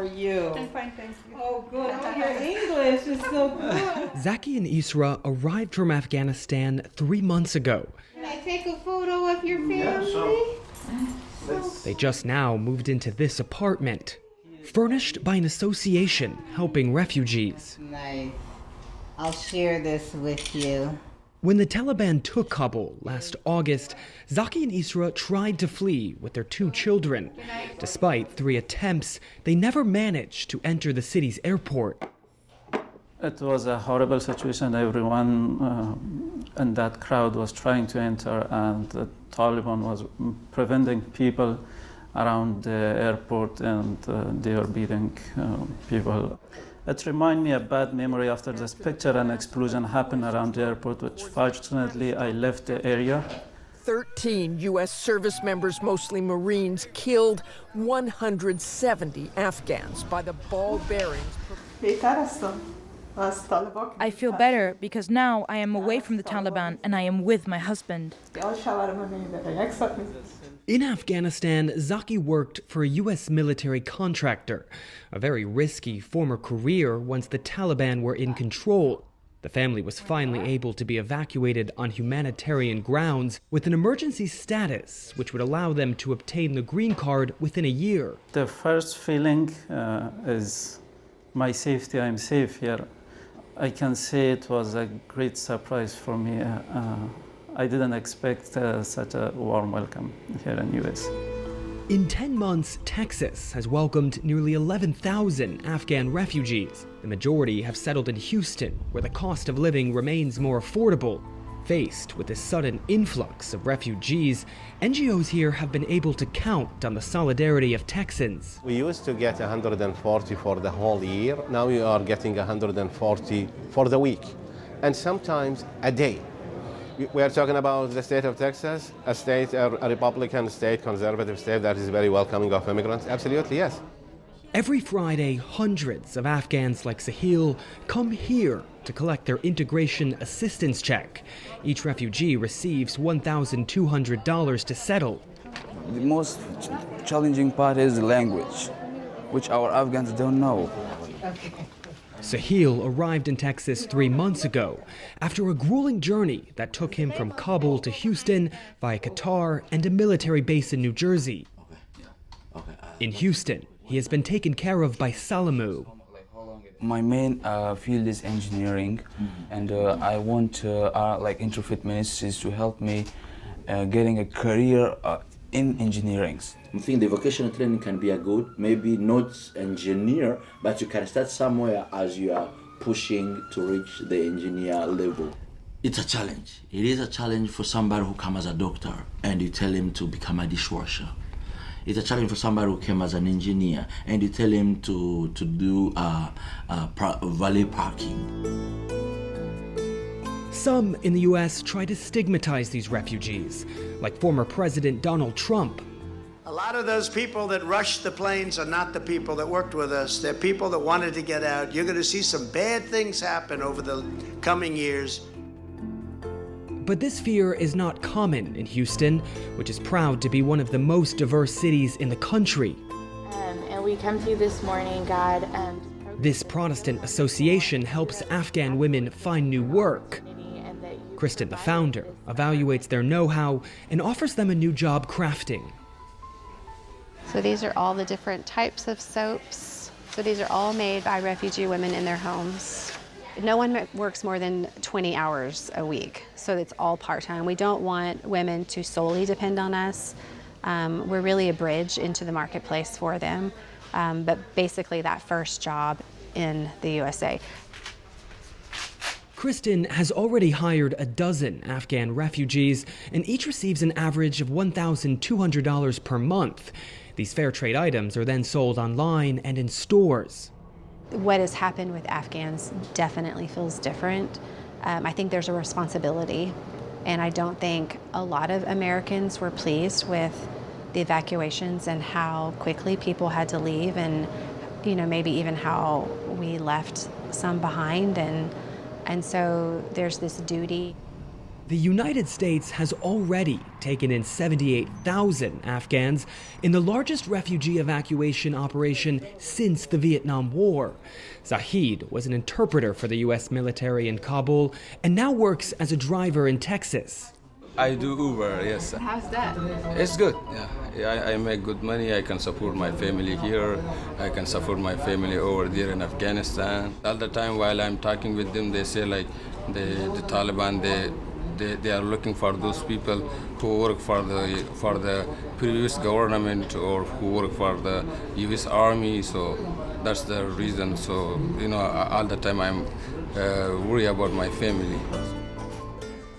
are you? I'm fine, thank you. Oh, good. Oh, your English is so good. Zaki and Isra arrived from Afghanistan 3 months ago. Can I take a photo of your family? Yeah, sure. They just now moved into this apartment, furnished by an association helping refugees. Nice. I'll share this with you. When the Taliban took Kabul last August, Zaki and Isra tried to flee with their 2 children. Despite 3 attempts, they never managed to enter the city's airport. It was a horrible situation. Everyone in that crowd was trying to enter, and the Taliban was preventing people around the airport, and they were beating people. It reminded me of a bad memory after this picture. An explosion happened around the airport, which fortunately I left the area. 13 U.S. service members, mostly Marines, killed 170 Afghans by the ball bearings. I feel better because now I am away from the Taliban and I am with my husband. In Afghanistan, Zaki worked for a U.S. military contractor, a very risky former career once the Taliban were in control. The family was finally able to be evacuated on humanitarian grounds with an emergency status, which would allow them to obtain the green card within a year. The first feeling is my safety. I'm safe here. I can say it was a great surprise for me. I didn't expect such a warm welcome here in the U.S. In 10 months, Texas has welcomed nearly 11,000 Afghan refugees. The majority have settled in Houston, where the cost of living remains more affordable. Faced with this sudden influx of refugees, NGOs here have been able to count on the solidarity of Texans. We used to get 140 for the whole year. Now we are getting 140 for the week, and sometimes a day. We are talking about the state of Texas, a Republican state, conservative state that is very welcoming of immigrants. Absolutely, yes. Every Friday, hundreds of Afghans like Sahil come here to collect their integration assistance check. Each refugee receives $1,200 to settle. The most challenging part is the language, which our Afghans don't know. Sahil arrived in Texas 3 months ago after a grueling journey that took him from Kabul to Houston via Qatar and a military base in New Jersey. In Houston, he has been taken care of by Salamu. My main field is engineering, and I want Interfaith Ministries to help me getting a career in engineering. I think the vocational training can be a good, maybe not engineer, but you can start somewhere as you are pushing to reach the engineer level. It's a challenge. It is a challenge for somebody who comes as a doctor and you tell him to become a dishwasher. It's a challenge for somebody who came as an engineer and you tell him to do valet parking. Some in the U.S. try to stigmatize these refugees, like former President Donald Trump. A lot of those people that rushed the planes are not the people that worked with us. They're people that wanted to get out. You're going to see some bad things happen over the coming years. But this fear is not common in Houston, which is proud to be one of the most diverse cities in the country. And we come to you this morning, God. This Protestant association helps Afghan women find new work. Kristen, the founder, evaluates their know-how and offers them a new job crafting. So these are all the different types of soaps. So these are all made by refugee women in their homes. No one works more than 20 hours a week, so it's all part-time. We don't want women to solely depend on us. We're really a bridge into the marketplace for them, but basically that first job in the USA. Kristen has already hired a dozen Afghan refugees, and each receives an average of $1,200 per month. These fair trade items are then sold online and in stores. What has happened with Afghans definitely feels different. I think there's a responsibility, and I don't think a lot of Americans were pleased with the evacuations and how quickly people had to leave, and maybe even how we left some behind, and so there's this duty. The United States has already taken in 78,000 Afghans in the largest refugee evacuation operation since the Vietnam War. Zahid was an interpreter for the U.S. military in Kabul and now works as a driver in Texas. I do Uber, yes. How's that? It's good, yeah. I make good money. I can support my family here. I can support my family over there in Afghanistan. All the time while I'm talking with them, they say like the Taliban, they are looking for those people who work for the previous government or who work for the U.S. Army. So that's the reason. So all the time I'm worried about my family.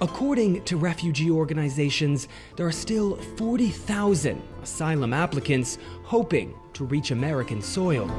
According to refugee organizations, there are still 40,000 asylum applicants hoping to reach American soil.